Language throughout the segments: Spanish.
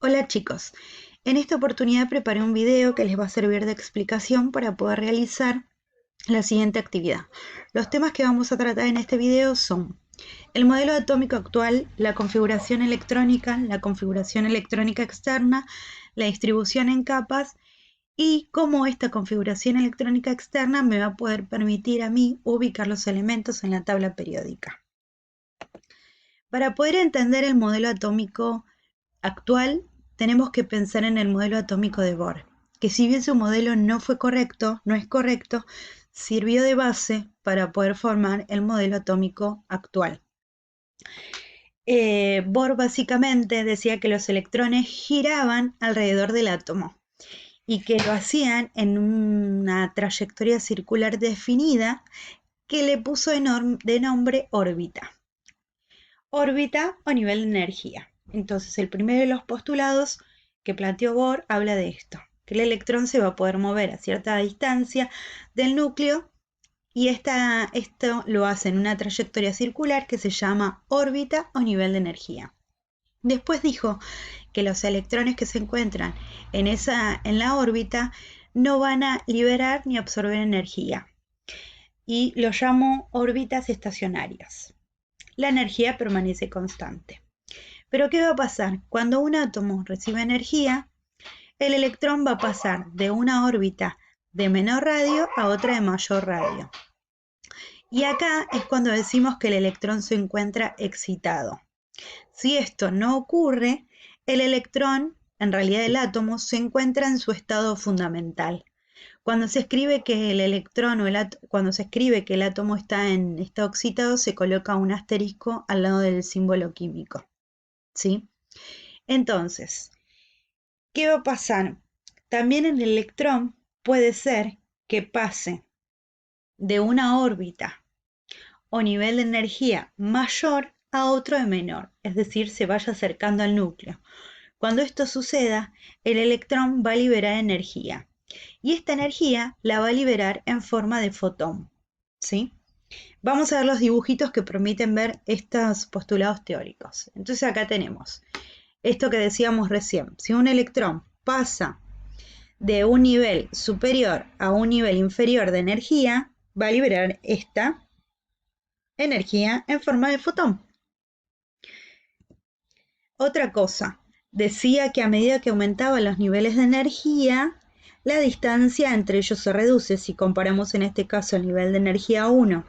Hola chicos, en esta oportunidad preparé un video que les va a servir de explicación para poder realizar la siguiente actividad. Los temas que vamos a tratar en este video son el modelo atómico actual, la configuración electrónica externa, la distribución en capas y cómo esta configuración electrónica externa me va a poder permitir a mí ubicar los elementos en la tabla periódica. Para poder entender el modelo atómico actual, tenemos que pensar en el modelo atómico de Bohr, que si bien su modelo no es correcto, sirvió de base para poder formar el modelo atómico actual. Bohr básicamente decía que los electrones giraban alrededor del átomo y que lo hacían en una trayectoria circular definida que le puso de nombre órbita. Órbita o nivel de energía. Entonces, el primero de los postulados que planteó Bohr habla de esto, que el electrón se va a poder mover a cierta distancia del núcleo y esto lo hace en una trayectoria circular que se llama órbita o nivel de energía. Después dijo que los electrones que se encuentran en la órbita no van a liberar ni absorber energía y lo llamó órbitas estacionarias. La energía permanece constante. Pero ¿qué va a pasar? Cuando un átomo recibe energía, el electrón va a pasar de una órbita de menor radio a otra de mayor radio. Y acá es cuando decimos que el electrón se encuentra excitado. Si esto no ocurre, el electrón, en realidad el átomo, se encuentra en su estado fundamental. Cuando se escribe que cuando se escribe que el átomo está en estado excitado, se coloca un asterisco al lado del símbolo químico. ¿Sí? Entonces, ¿qué va a pasar? También el electrón puede ser que pase de una órbita o nivel de energía mayor a otro de menor, es decir, se vaya acercando al núcleo. Cuando esto suceda, el electrón va a liberar energía y esta energía la va a liberar en forma de fotón. ¿Sí? Vamos a ver los dibujitos que permiten ver estos postulados teóricos. Entonces acá tenemos esto que decíamos recién. Si un electrón pasa de un nivel superior a un nivel inferior de energía, va a liberar esta energía en forma de fotón. Otra cosa, decía que a medida que aumentaban los niveles de energía, la distancia entre ellos se reduce. Si comparamos en este caso el nivel de energía 1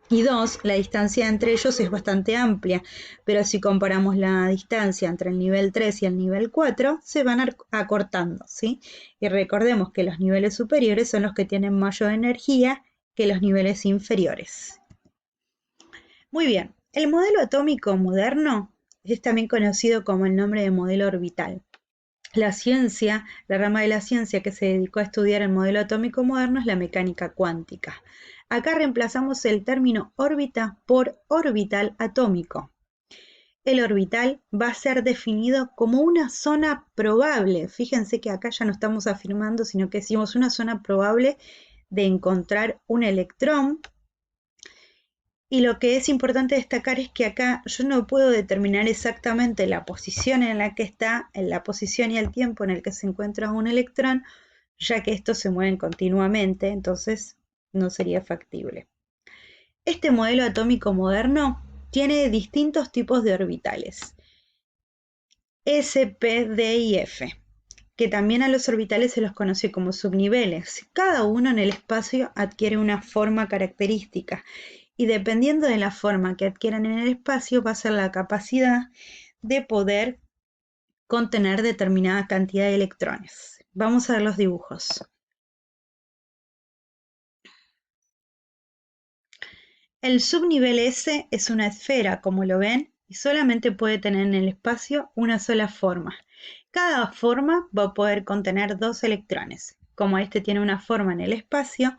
y 2, la distancia entre ellos es bastante amplia, pero si comparamos la distancia entre el nivel 3 y el nivel 4, se van acortando, ¿sí? Y recordemos que los niveles superiores son los que tienen mayor energía que los niveles inferiores. Muy bien, el modelo atómico moderno es también conocido como el nombre de modelo orbital. La rama de la ciencia que se dedicó a estudiar el modelo atómico moderno es la mecánica cuántica. Acá reemplazamos el término órbita por orbital atómico. El orbital va a ser definido como una zona probable. Fíjense que acá ya no estamos afirmando, sino que decimos una zona probable de encontrar un electrón. Y lo que es importante destacar es que acá yo no puedo determinar exactamente la posición en la que está, en la posición y el tiempo en el que se encuentra un electrón, ya que estos se mueven continuamente, entonces no sería factible. Este modelo atómico moderno tiene distintos tipos de orbitales, S, P, D y F, que también a los orbitales se los conoce como subniveles. Cada uno en el espacio adquiere una forma característica y dependiendo de la forma que adquieran en el espacio va a ser la capacidad de poder contener determinada cantidad de electrones. Vamos a ver los dibujos. El subnivel S es una esfera, como lo ven, y solamente puede tener en el espacio una sola forma. Cada forma va a poder contener 2 electrones. Como este tiene una forma en el espacio,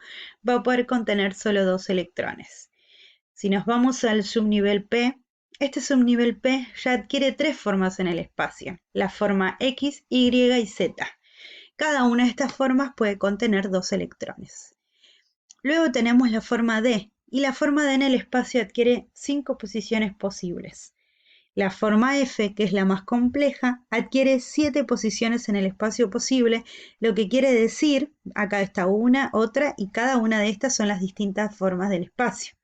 va a poder contener solo 2 electrones. Si nos vamos al subnivel P, este subnivel P ya adquiere 3 formas en el espacio, la forma X, Y y Z. Cada una de estas formas puede contener 2 electrones. Luego tenemos la forma D, y la forma D en el espacio adquiere 5 posiciones posibles. La forma F, que es la más compleja, adquiere 7 posiciones en el espacio posible, lo que quiere decir, acá está una, otra, y cada una de estas son las distintas formas del espacio.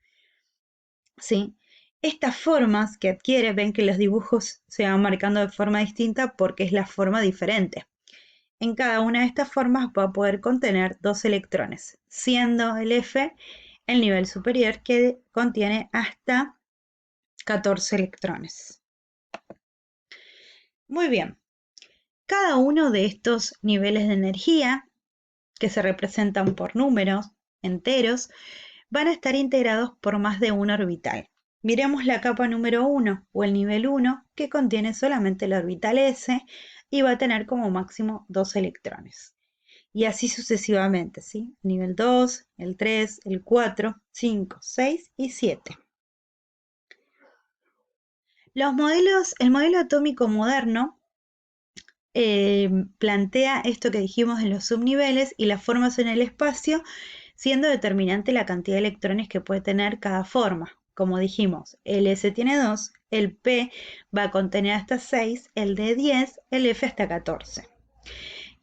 ¿Sí? Estas formas que adquiere, ven que los dibujos se van marcando de forma distinta porque es la forma diferente. En cada una de estas formas va a poder contener 2 electrones, siendo el F el nivel superior que contiene hasta 14 electrones. Muy bien, cada uno de estos niveles de energía, que se representan por números enteros, van a estar integrados por más de un orbital. Miremos la capa número 1 o el nivel 1, que contiene solamente el orbital S y va a tener como máximo 2 electrones. Y así sucesivamente, ¿sí? Nivel 2, el 3, el 4, 5, 6 y 7. El modelo atómico moderno plantea esto que dijimos en los subniveles y las formas en el espacio, siendo determinante la cantidad de electrones que puede tener cada forma. Como dijimos, el S tiene 2, el P va a contener hasta 6, el D 10, el F hasta 14.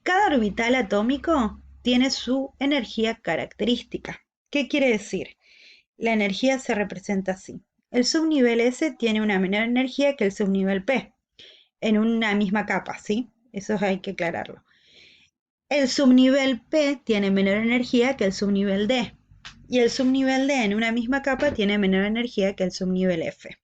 Cada orbital atómico tiene su energía característica. ¿Qué quiere decir? La energía se representa así. El subnivel S tiene una menor energía que el subnivel P, en una misma capa, ¿sí? Eso hay que aclararlo. El subnivel P tiene menor energía que el subnivel D, y el subnivel D en una misma capa tiene menor energía que el subnivel F.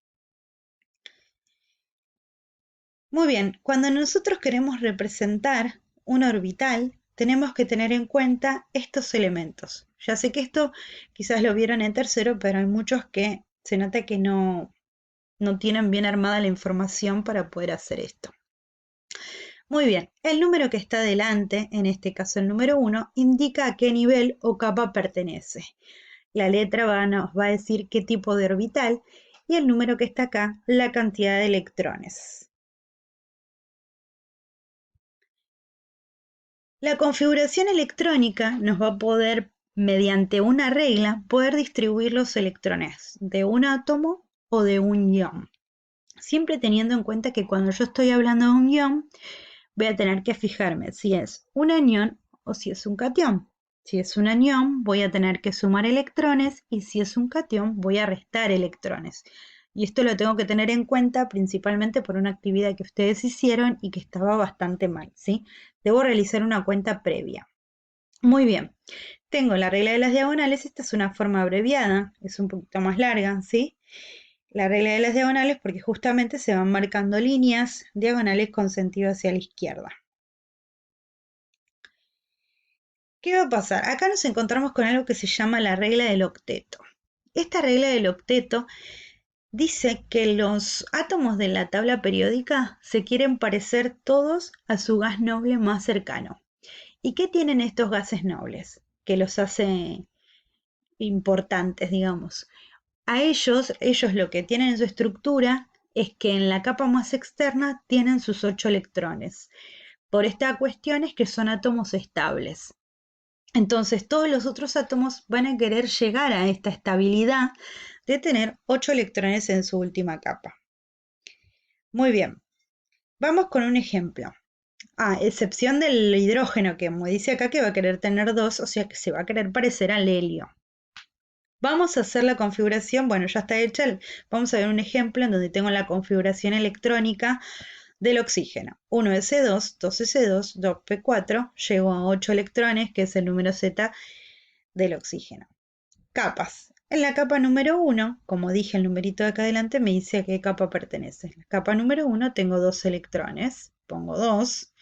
Muy bien, cuando nosotros queremos representar un orbital, tenemos que tener en cuenta estos elementos. Ya sé que esto quizás lo vieron en tercero, pero hay muchos que se nota que no tienen bien armada la información para poder hacer esto. Muy bien, el número que está delante, en este caso el número 1, indica a qué nivel o capa pertenece. La letra nos va a decir qué tipo de orbital y el número que está acá, la cantidad de electrones. La configuración electrónica nos va a poder, mediante una regla, poder distribuir los electrones de un átomo o de un ion. Siempre teniendo en cuenta que cuando yo estoy hablando de un ion, voy a tener que fijarme si es un anión o si es un catión. Si es un anión, voy a tener que sumar electrones y si es un catión, voy a restar electrones. Y esto lo tengo que tener en cuenta principalmente por una actividad que ustedes hicieron y que estaba bastante mal, ¿sí? Debo realizar una cuenta previa. Muy bien, tengo la regla de las diagonales, esta es una forma abreviada, es un poquito más larga, ¿sí? La regla de las diagonales porque justamente se van marcando líneas diagonales con sentido hacia la izquierda. ¿Qué va a pasar? Acá nos encontramos con algo que se llama la regla del octeto. Esta regla del octeto dice que los átomos de la tabla periódica se quieren parecer todos a su gas noble más cercano. ¿Y qué tienen estos gases nobles? Que los hace importantes, digamos. A ellos lo que tienen en su estructura es que en la capa más externa tienen sus 8 electrones. Por esta cuestión es que son átomos estables. Entonces todos los otros átomos van a querer llegar a esta estabilidad de tener 8 electrones en su última capa. Muy bien, vamos con un ejemplo. Excepción del hidrógeno, que como dice acá que va a querer tener 2, o sea que se va a querer parecer al helio. Vamos a hacer la configuración, bueno, ya está hecha, vamos a ver un ejemplo en donde tengo la configuración electrónica del oxígeno. 1s2, 2s2, 2p4, llego a 8 electrones, que es el número Z del oxígeno. Capas. En la capa número 1, como dije el numerito de acá adelante, me dice a qué capa pertenece. En la capa número 1 tengo 2 electrones, pongo 2.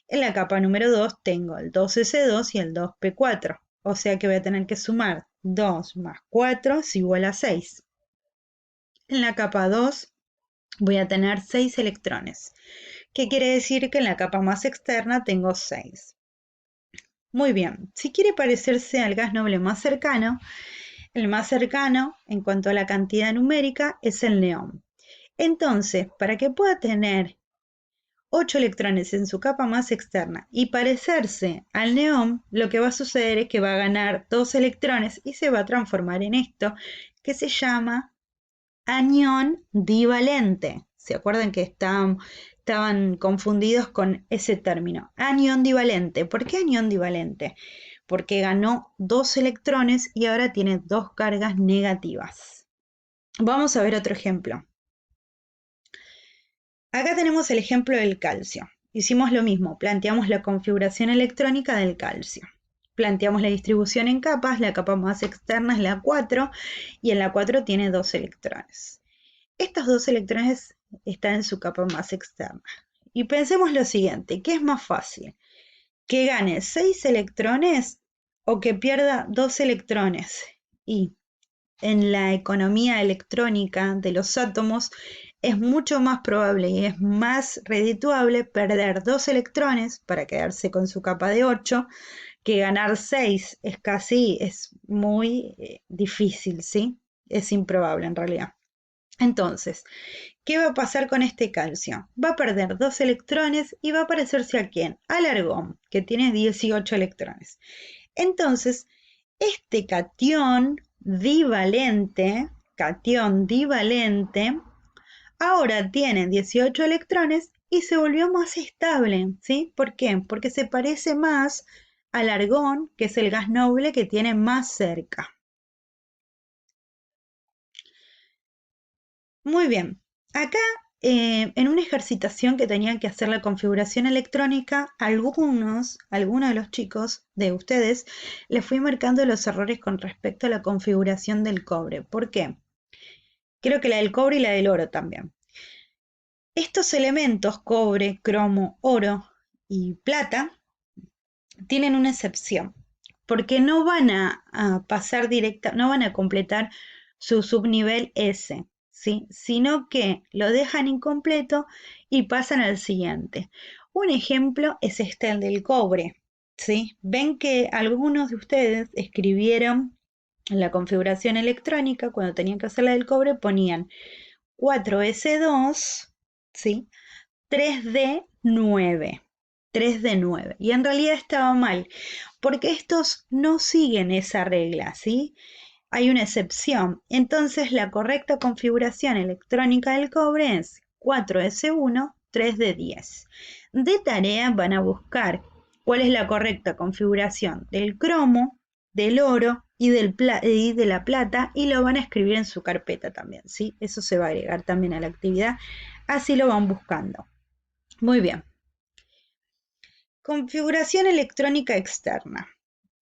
En la capa número 2 tengo el 2s2 y el 2p4. O sea que voy a tener que sumar 2 más 4 es igual a 6. En la capa 2 voy a tener 6 electrones. ¿Qué quiere decir? Que en la capa más externa tengo 6. Muy bien, si quiere parecerse al gas noble más cercano, el más cercano en cuanto a la cantidad numérica es el neón. Entonces, para que pueda tener 8 electrones en su capa más externa y parecerse al neón, lo que va a suceder es que va a ganar 2 electrones y se va a transformar en esto que se llama anión divalente, ¿Se acuerdan que estaban confundidos con ese término? Anión divalente. ¿Por qué anión divalente? Porque ganó 2 electrones y ahora tiene 2 cargas negativas. Vamos a ver otro ejemplo. Acá tenemos el ejemplo del calcio. Hicimos lo mismo, planteamos la configuración electrónica del calcio. Planteamos la distribución en capas, la capa más externa es la 4 y en la 4 tiene 2 electrones. Estos 2 electrones están en su capa más externa. Y pensemos lo siguiente, ¿qué es más fácil? ¿Que gane 6 electrones o que pierda 2 electrones? Y en la economía electrónica de los átomos es mucho más probable y es más redituable perder 2 electrones para quedarse con su capa de 8 que ganar 6. Es muy difícil, ¿sí? Es improbable en realidad. Entonces, ¿qué va a pasar con este calcio? Va a perder 2 electrones y va a parecerse ¿a quién? Al argón, que tiene 18 electrones. Entonces, este catión divalente, ahora tiene 18 electrones y se volvió más estable, ¿sí? ¿Por qué? Porque se parece más al argón, que es el gas noble que tiene más cerca. Muy bien, acá en una ejercitación que tenían que hacer la configuración electrónica, algunos de los chicos de ustedes les fui marcando los errores con respecto a la configuración del cobre. ¿Por qué? Creo que la del cobre y la del oro también. Estos elementos, cobre, cromo, oro y plata, tienen una excepción, porque no van a pasar directa, no van a completar su subnivel S, ¿sí? Sino que lo dejan incompleto y pasan al siguiente. Un ejemplo es este, el del cobre, ¿sí? Ven que algunos de ustedes escribieron en la configuración electrónica, cuando tenían que hacer la del cobre, ponían 4S2, ¿sí? 3D9. 3D9. Y en realidad estaba mal, porque estos no siguen esa regla, ¿sí? Hay una excepción. Entonces la correcta configuración electrónica del cobre es 4S1, 3D10. De tarea van a buscar cuál es la correcta configuración del cromo, del oro y de la plata, y lo van a escribir en su carpeta también, ¿sí? Eso se va a agregar también a la actividad, así lo van buscando. Muy bien. Configuración electrónica externa.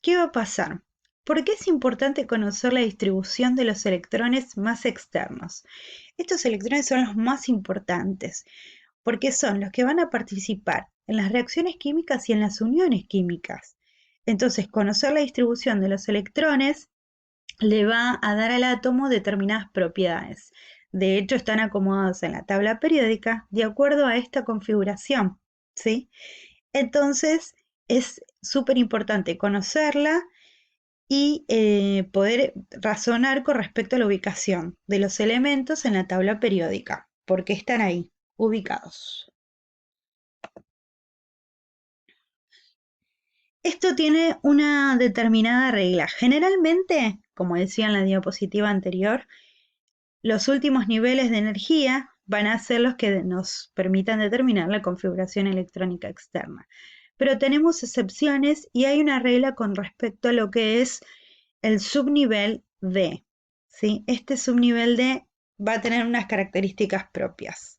¿Qué va a pasar? ¿Por qué es importante conocer la distribución de los electrones más externos? Estos electrones son los más importantes porque son los que van a participar en las reacciones químicas y en las uniones químicas. Entonces, conocer la distribución de los electrones le va a dar al átomo determinadas propiedades. De hecho, están acomodados en la tabla periódica de acuerdo a esta configuración, ¿sí? Entonces, es súper importante conocerla y poder razonar con respecto a la ubicación de los elementos en la tabla periódica, porque están ahí, ubicados. Esto tiene una determinada regla. Generalmente, como decía en la diapositiva anterior, los últimos niveles de energía van a ser los que nos permitan determinar la configuración electrónica externa. Pero tenemos excepciones y hay una regla con respecto a lo que es el subnivel D, ¿sí? Este subnivel D va a tener unas características propias.